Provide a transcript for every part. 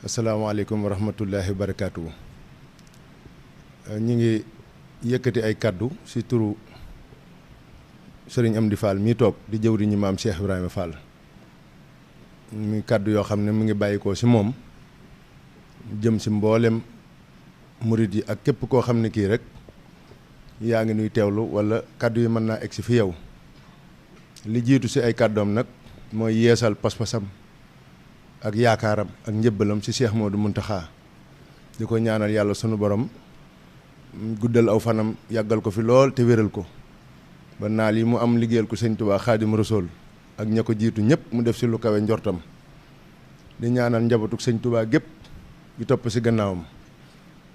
asalaamaaleykum wa rahmatullahi wa barakaatu. ñi ngi yëkkati ay kaddu ci turu sëriñ Amdi Fall mii toog di jëwriñu maam Cheikh Ibrahima Fall. muy kaddu yoo xam ne mu ngi bàyyikoo ci moom jëm ci mboolem murit yi ak képp koo xam ne kii rek yaa ngi nuy teewlu wala kaddu yi mën naa egsi fi yow. li jiitu ci ay kaddoom nag mooy yeesal pas-pasam ak yaakaaram ak njëbbalam ci Cheikh Modou Mountakha di ko ñaanal yàlla sunu borom guddal aw fanam yàggal ko fi lool te wéral ko ba naal yi mu am liggéeyal ko sëñ Tuubaa Xaadim Rasuul ak ña ko jiitu ñëpp mu def ci lu kawe njortam di ñaanal njabootug sëñ Tuubaa gépp gi topp ci gannaawam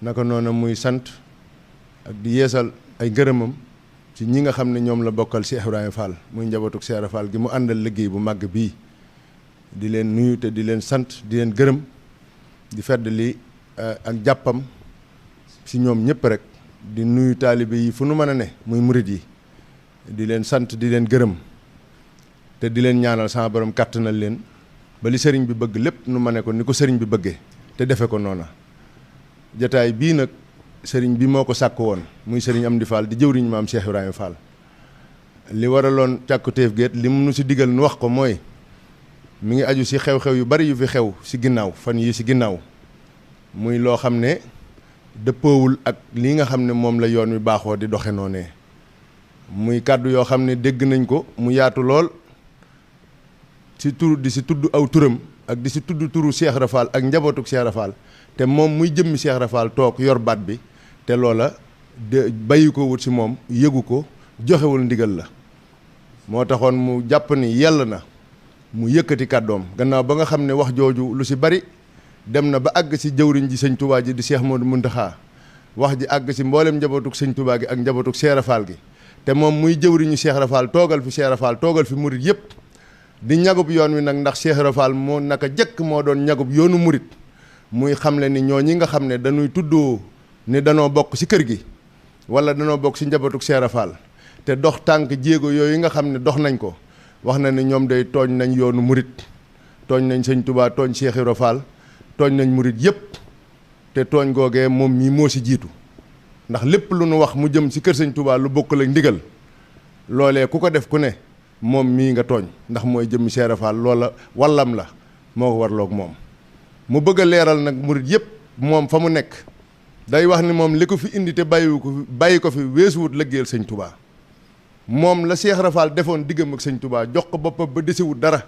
naka noonu muy sant ak di yeesal ay ngërëmam ci ñi nga xam ne ñoom la bokkal Cheikh Ibrahima Fall muy njabootug Cheikh Fall gi mu àndal liggéey bu màgg bii di leen nuyu te di leen sant di leen gërëm di fedd li ak jàppam ci ñoom ñëpp rek di nuyu taalibe yi fu nu mën a ne muy murit yi di leen sant di leen gërëm te di leen ñaanal sama borom kàttanal leen ba li sëriñ bi bëgg lépp nu ma ne ko ni ko sëriñ bi bëggee te defe ko noona jataay bii nag sëriñ bi moo ko sàkk woon muy sëriñ Amdi Fall di jëwriñ maam Cheikh Ibrahima Fall li waraloon càkkutéef géet li mu nu ci digal nu wax ko mooy mi ngi aju ci xew-xew yu bari yu fi xew ci ginnaaw fan yi ci ginnaaw muy loo xam ne dëppoowul ak li nga xam ne moom la yoon wi baaxoo di doxe noonee muy kàddu yoo xam ne dégg nañ ko mu yaatu lool ci tur di ci tudd aw turam ak di ci tudd turu Cheikh Ibra Fall ak njabootuk Cheikh Ibra Fall te moom muy jëmmi Cheikh Ibra Fall toog yor baat bi te loola de bàyyi ko wut ci moom yëgu ko joxewul ndigal la moo taxoon mu jàpp ni yell na mu yëkkati kàddoom gannaaw ba nga xam ne wax jooju lu ci bari dem na ba àgg ci jëwriñ ji sëñ Touba ji di Cheikh Modou Mountakha wax ji àgg ci mboolem njabootuk sëñ Touba gi ak njabootuk Cheikh Ibra Fall gi te moom muy jëwriñu Cheikh Ibra Fall toogal fi Cheikh Ibra Fall toogal fi murit yëpp di ñagub yoon wi nag ndax Cheikh Ibra Fall moo naka jëkk moo doon ñagub yoonu murit muy xamle ni ñoo ñi nga xam ne dañuy tuddoo ni danoo bokk ci kër gi wala danoo bokk ci njabootuk Cheikh Ibra Fall te dox tànk jéego yooyu nga xam ne dox nañ ko wax na ni ñoom day tooñ nañ yoonu murit tooñ nañ sëñ Touba tooñ Cheikh Ibra Fall tooñ nañ murit yëpp te tooñ googee moom mii moo ci jiitu ndax lépp lu nu wax mu jëm ci kër sëñ Touba lu bokkul ak ndigal loolee ku ko def ku ne moom mii nga tooñ ndax mooy jëmmi Cheikh Ibra Fall loola wallam la moo ko warloog moom mu bëgg a leeral nag murit yëpp moom fa mu nekk day wax ni moom li ko fi indi te bàyyi ko fi weesuwut lëggéeyal sëñ Touba moom la Cheikh Ibra Fall defoon diggam ak sëñ Touba jox ko boppam ba desewut dara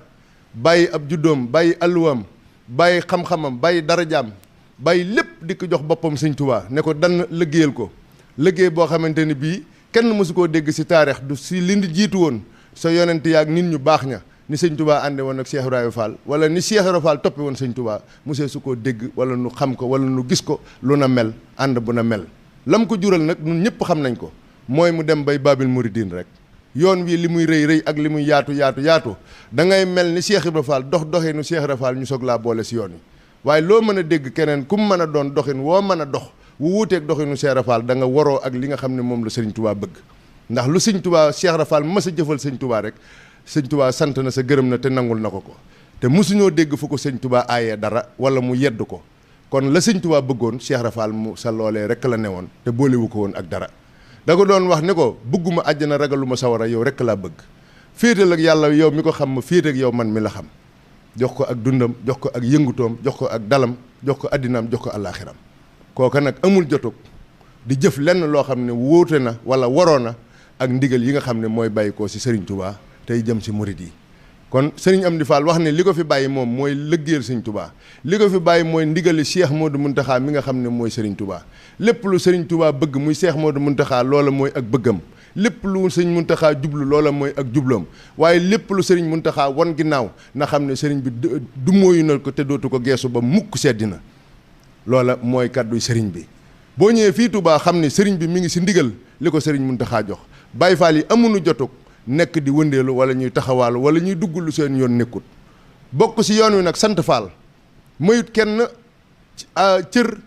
bàyyi ab juddoom bàyyi alluwaam bàyyi xam-xamam bàyyi darajaam bàyyi lépp di ko jox boppam sëñ Touba ne ko dan liggéeyal ko liggéey boo xamante ni bii kenn mësu koo dégg ci taarix du ci li ndi jiitu woon sa yonent yaag nit ñu baax ña ni sëñ Touba ànde woon ak Cheikh Ibrahima Fall wala ni Cheikh Ibrahima Fall toppe woon sëñ Touba mosee su koo dégg wala nu xam ko wala nu gis ko lu na mel ànd bu na mel lam ko jural nag ñun ñëpp xam nañ ko mooy mu dem bay Babil Mouridine rek yoon wi li muy rëy rëy ak li muy yaatu da ngay mel ni Cheikh Ibrahima Fall doxinu Cheikh Ibrahima Fall ñu soog laa boole ci yoon wi waaye loo mën a dégg keneen ku mu mën a doon doxin woo mën a dox wu wuuteeg doxinu Cheikh Ibrahima Fall da nga waroo ak li nga xam ne moom la sëriñ Touba bëgg ndax lu sëñ Touba Cheikh Ibrahima Fall mës a jëfal sëñ Touba rek sëñ Touba sant na sa gërëm na te nangul na ko te mosuñoo dégg fu ko sëñ Touba aayee dara wala mu yedd ko kon la sëñ Touba bëggoon Cheikh Ibrahima Fall mu sa loolee rek la newoon te boolewu ko woon ak dara da ko doon wax ne ko bëgguma àjjana ragaluma sawara yow rek laa bëgg féetal ak yàlla yow mi ko xam ma féet ak yow man mi la xam jox ko ak dundam jox ko ak yëngutoom jox ko ak dalam jox ko addinaam jox ko àllaaxiram kooka nag amul jotug di jëf lenn loo xam ne wóote na wala waroo na ak ndigal yi nga xam ne mooy bàyyi ko ci Serigne Touba tey jëm ci murit yi kon Serigne Amdi Fall wax ne li ko fi bàyyi moom mooy lëggéeyal Serigne Touba li ko fi bàyyi mooy ndigali Cheikh Modou Mountakha mi nga xam ne mooy Serigne Touba lépp lu Serigne Touba bëgg muy Cheikh Modou Mountakha loola mooy ak bëggam lépp lu Serigne Mountakha jublu loola mooy ak jubloom waaye lépp lu Serigne Mountakha wan ginnaaw na xam ne Serigne bi du mooyu na ko te dootu ko geesu ba mukk seddina loola mooy kàdduy Serigne bi boo ñëwee fii Touba xam ne Serigne bi mi ngi ci ndigal li ko Serigne Mountakha jox Baye Fall yi amuñu jotug nekk di wëndeelu wala ñuy taxawaalu wala ñuy dugg lu seen yoon nekkut bokk ci yoon wi nag sant Fall mayut kenn cër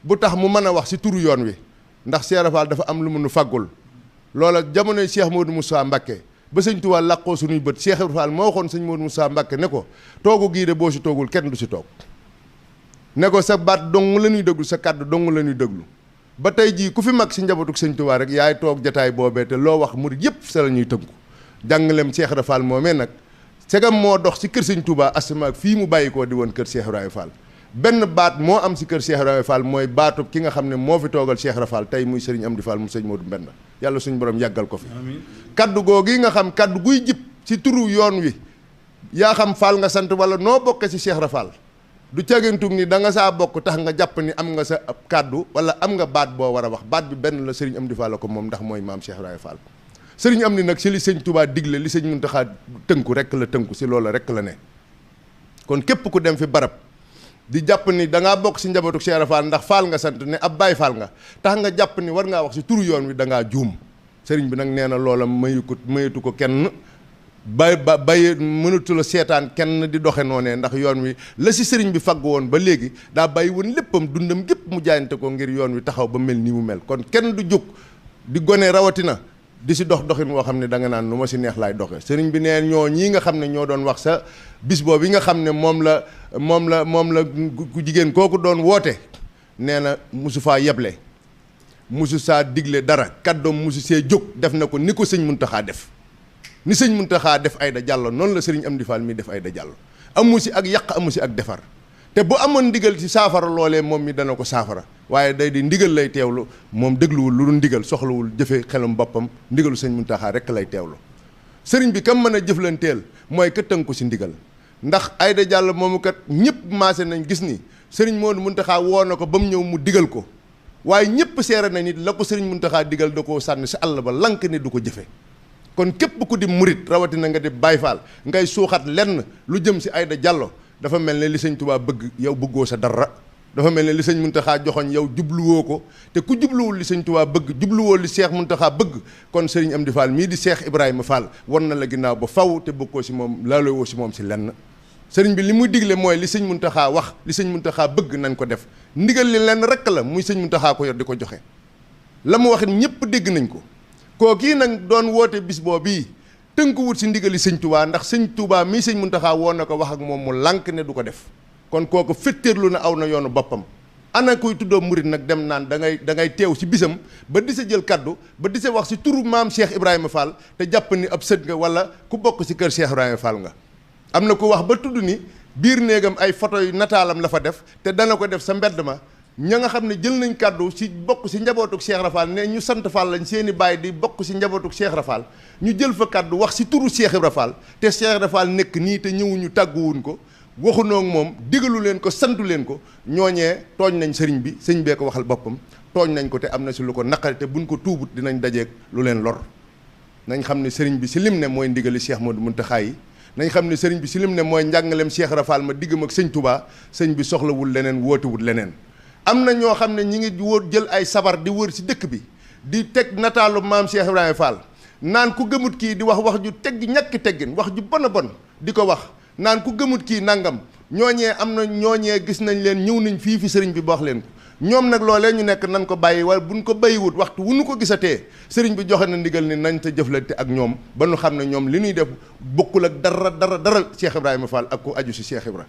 bu tax mu mën a wax ci turu yoon wi ndax Cheikh Ibra Fall dafa am lu mu nu faggul loola jamonoy Cheikh Modou Moussa Mbacké ba sëñ Tuubaa làqoo suñuy bët Cheikh Ibra Fall moo waxoon sëñ Modou Moussa Mbacké ne ko toogu gii de boo ci toogul kenn du ci toog ne ko sa baat dong la ñuy déglu sa kàddu dong la ñuy déglu ba tey jii ku fi mag si njabootu sëñ Tuubaa rek yaay toog jataay boobee te loo wax murit yëpp sa la ñuy tënku jàngaleem Cheikh Ibra Fall moomee nag segam moo dox si kër sëñ Tuubaa asamaak fii mu bàyyi koo di woon kër Cheikh Ibrahima Fall benn baat moo am si kër Cheikh Ibrahima Fall mooy baatub ki nga xam ne moo fi toogal Cheikh Ibra Fall tey muy sëriñ Amdi Fall mu sëñ Modou Mbenda yàlla suñu borom yàggal ko fi kaddu googu nga xam kaddu guy jib si turu yoon wi yaa xam Fall nga sant wala noo bokke si Cheikh Ibra Fall du cagantug ni da nga saa bokk tax nga jàpp ni am nga sa ab kaddu wala am nga baat boo war a wax baat bi benn la sëriñ Amdi Fall la ko moom ndax mooy maam Cheikh Ibrahima Fall sëriñ Amdi nag si li sëñ Touba digle li sëñ Muntaxa tënku rek la tënku si loola rek la ne kon képp ku dem fi barab di jàpp ni da ngaa bokk si njabootu Cheikh Ibra Fall ndax Fall nga sant ne ab Baay Fall nga tax nga jàpp ni war ngaa wax si turu yoon wi da ngaa juum sëriñ bi nag nee na loola mayatu ko kenn bay mënatu la seetaan kenn di doxe noonee ndax yoon wi la si sëriñ bi fagg woon ba léegi daa bàyyi woon léppam dundam gépp mu jaayante ko ngir yoon wi taxaw ba mel nii mu mel kon kenn du jóg di gone rawatina di si dox doxin woo xam ne da nga naan nu ma si neex laay doxe sëriñ bi nee ñoo ñii nga xam ne ñoo doon wax sa bis boobu yi nga xam ne moom la ku jigéen kooku doon woote nee na musu faa yeble musu saa digle dara kàddoom musu see jóg def na ko ni ko sëñ Muntaxaa def ni sëñ Muntaxaa def Aïda Diallo noonu la sëriñ Amdi Fall mi def Aïda Diallo amu si ak yàq amu si ak defar te bu amoon ndigal ci saafara loolee moom mi dana ko saafara waaye day di ndigal lay teewlu moom dégluwul lu dul ndigal soxlawul jëfe xelum boppam ndigalu sëñ Muntaxaa rek lay teewlu sëriñ bi kam mën a jëflanteel mooy ka tënku si ndigal ndax Aïda Diallo moomu kat ñëpp maase nañ gis ni sëriñ Moodu Muntaxaa woo na ko ba mu ñëw mu digal ko waaye ñëpp seere na nit la ko sëriñ Muntaxaa digal da koo sànni si àll ba lank ni du ko jëfe kon képp ku di murit rawatina nga di Baay Faal ngay suuxat lenn lu jëm si Aïda Diallo dafa mel ne li sëñ Tuubaa bëgg yow bëggoo sa dara dafa mel ne li sëñ Muntaxaa joxoñ yow jubluwoo ko te ku jubluwul li sëñ Tuubaa bëgg jubluwoo li Cheikh Muntaxaa bëgg kon sëriñ Amdi Fall mii di Cheikh Ibrahima Fall war na la ginnaaw ba faw te bëggoo si moom laaloo si moom si lenn sëriñ bi li muy digle mooy li sëñ Muntaxaa wax li sëñ Muntaxaa bëgg nañ ko def ndigal li lenn rek la muy sëñ Muntaxaa ko yor di ko joxe la mu wax ñëpp dégg nañ ko kookii nag doon woote bis boo bii tënku wut si ndigali sëñ Touba ndax sëñ Touba mii sëñ Muntaxaa woon na ko wax ak moom mu lànk ne du ko def kon kooku féttéerlu na aw na yoonu boppam ana kuy tuddoo murit nag dem naan da ngay teew si bisam ba di sa jël kaddu ba di sa wax si turu maam Cheikh Ibrahima Fall te jàpp ni ab sët nga wala ku bokk si kër Cheikh Ibrahima Fall nga am na ku wax ba tudd ni biir néegam ay photo yu nataalam la fa def te dana ko def sa mbedd ma ña nga xam ne jël nañ kàddu si bokk si njabootuk Cheikh Ibra Fall ne ñu sant Fall lañ seeni baay di bokk si njabootuk Cheikh Ibra Fall ñu jël fa kàddu wax si turu Cheikh Ibra Fall te Cheikh Ibra Fall nekk nii te ñëwuñu tàgguwuñ ko waxunoo ak moom digalu leen ko santu leen ko ñooñee tooñ nañ sëriñ bi sëñ bee ko waxal boppam tooñ nañ ko te am na si lu ko naqari te buñ ko tuubut dinañ dajeeg lu leen lor nañ xam ne sëriñ bi si lim ne mooy ndigali Cheikh Modou Mountakha yi nañ xam ne sëriñ bi si lim ne mooy njàngaleem Cheikh Ibra Fall ma diggam ak sëñ Touba sëñ bi soxlawul leneen wootewul leneen am na ñoo xam ne ñi ngi wóor jël ay sabar di wër si dëkk bi di teg nataalu maam Cheikh Ibrahima Fall naan ku gëmut kii di wax ju tegg ñàkk teggin wax ju bon a bon di ko wax naan ku gëmut kii nangam ñooñee am na ñooñee gis nañ leen ñëw nañ fii fi sëriñ bi ba wax leen ko ñoom nag loolee ñu nekk nan ko bàyyi wala buñ ko bàyyiwut waxtu wu nu ko gisatee sëriñ bi joxe na ndigal ni nañ ta jëflante ak ñoom ba nu xam ne ñoom li ñuy def bokkul ak dara Cheikh Ibrahima Fall ak ku aju si Cheikh Ibra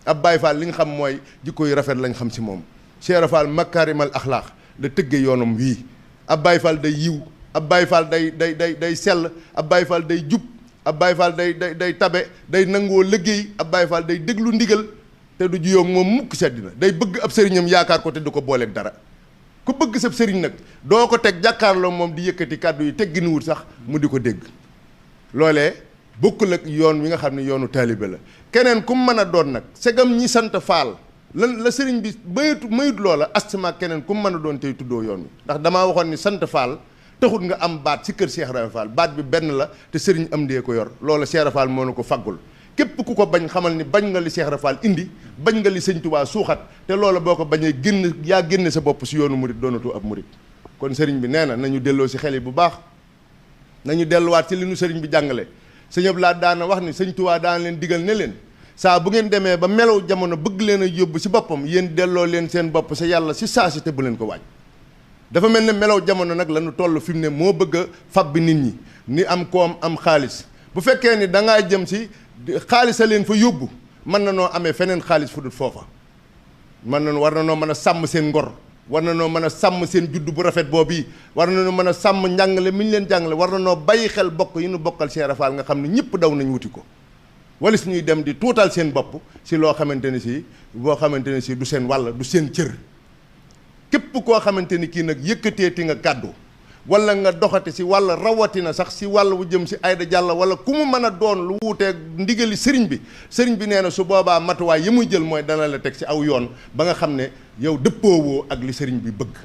ab Baye Fall li nga xam mooy jikko yu rafet lañ xam si moom Cheikh Ibra Fall makaarimal axlaax la tëggee yoonam wii ab Baye Fall day yiw ab Baye Fall day sell ab Baye Fall day jub ab Baye Fall day tabe day nangoo liggéey ab Baye Fall day déglu ndigal te du juyoo moom mukk seddina day bëgg ab sëriñam yaakaar ko te du ko booleeg dara ku bëgg sab sëriñ nag doo ko teg jàkkaarloo moom di yëkkati kàddu yi tegginuwut sax mu di ko dégg loolee bokkul ak yoon wi nga xam ne yoonu taalibe la keneen ku mën a doon nag segam ñi sant Faal lan la sëriñ bi mayut loola astama keneen ku mën a doon tey tuddoo yoon wi ndax damaa waxoon ni sant Faal taxut nga am baat si kër Cheikh Ibrahima Fall baat bi benn la te sëriñ am dee ko yor loola Cheikh Ibrahima Fall moo na ko faggul képp ku ko bañ xamal ni bañ nga li Cheikh Ibrahima Fall indi bañ nga li sëñ Touba suuxat te loola boo ko bañee génne sa bopp si yoonu murit doonatu ab murit kon sëriñ bi nee na nañu delloo si xel yi bu baax nañu delluwaat ci li nu sëriñ bi jàngale sëñ Abdou Lahad daana wax ni sëñ Touba daan leen digal ne leen saa bu ngeen demee ba melaw jamono bëgg leen a yóbbu si boppam yéen delloo leen seen bopp sa yàlla si saa si te bu leen ko waaj dafa mel ne melaw jamono nag la ñu toll fi mu ne moo bëgg a fab bi nit ñi ni am koom am xaalis bu fekkee ni da ngaa jëm si xaalis a leen fa yóbbu mën na noo amee feneen xaalis fu dul foofa war na noo mën a sàmm seen ngor war na noo mën a sàmm seen judd bu rafet boobu war na noo mën a sàmm njàngale mi ñu leen jàngale war na noo bàyyi xel bokk yi nu bokkal Cheikh Rafal nga xam ne ñëpp daw nañ wuti ko walis ñuy dem di tuutal seen bopp si loo xamante ne si boo xamante ne si du seen wàll du seen cër képp koo xamante ni kii nag yëkkateeti nga kàddu wala nga doxate si wàll rawatina sax si wàll bu jëm si Aïda Diallo wala ku mu mën a doon lu wuuteeg ndigali sëriñ bi nee na su boobaa matuwaay yi muy jël mooy dana la teg si aw yoon ba nga xam ne yow dëppoowoo ak li sëriñ bi bëgg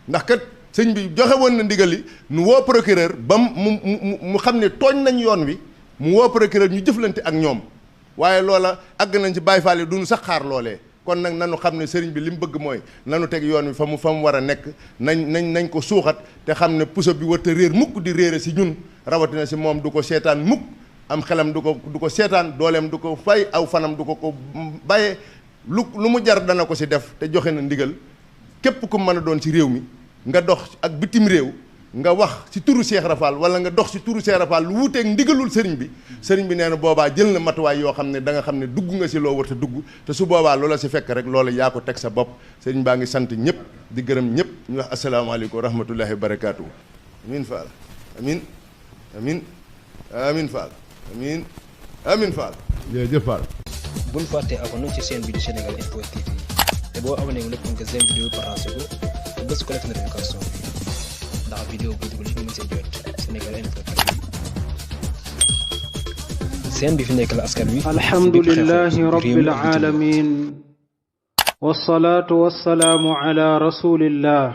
ndax kat sëriñ bi joxe woon na ndigali nu woo procureur ba mu xam ne tooñ nañ yoon wi mu woo procureur ñu jëflante ak ñoom waaye loola àgg nañ ci Baye Fall yi duñu sax xaar loolee kon nag nanu xam ne sëriñ bi li mu bëgg mooy nanu teg yoon wi fa mu war a nekk nañ ko suuxat te xam ne puso bi warta réer mukk di réere si ñun rawatina si moom du ko seetaan mukk am xelam du ko seetaan dooleem du ko fay aw fanam du ko bàyyee lu mu jar dana ko si def te joxe na ndigal képp ku mën a doon ci réew mi nga dox ak bitim réew nga wax ci turu Cheikh Rafal wala nga dox ci turu Cheikh Rafal lu wuuteeg ndigalul sëriñ bi nee na boobaa jël na matuwaay yoo xam ne da nga xam ne dugg nga si loo war te dugg te su boobaa loola si fekk rek loola yaa ko teg sa bopp sëriñ baa ngi sant ñëpp di gërëm ñëpp ñu wax asalaamaaleykum wa rahmatullahi wa barakaatu. amin Fall amin Fall amin Fall jërëjëf Fall. bul fàtte abonné ci chaîne bi di Sénégal Info TV te boo abonné wu nag nga seen vidéo partagé ko te bés ko def notification bi ndax vidéo bu dugg li ñu mën see jot Sénégal Info TV seen bi fi nekk la askan wi. alhamdulillahi rabbil alamin wassalatu wassalamu ala rasulillah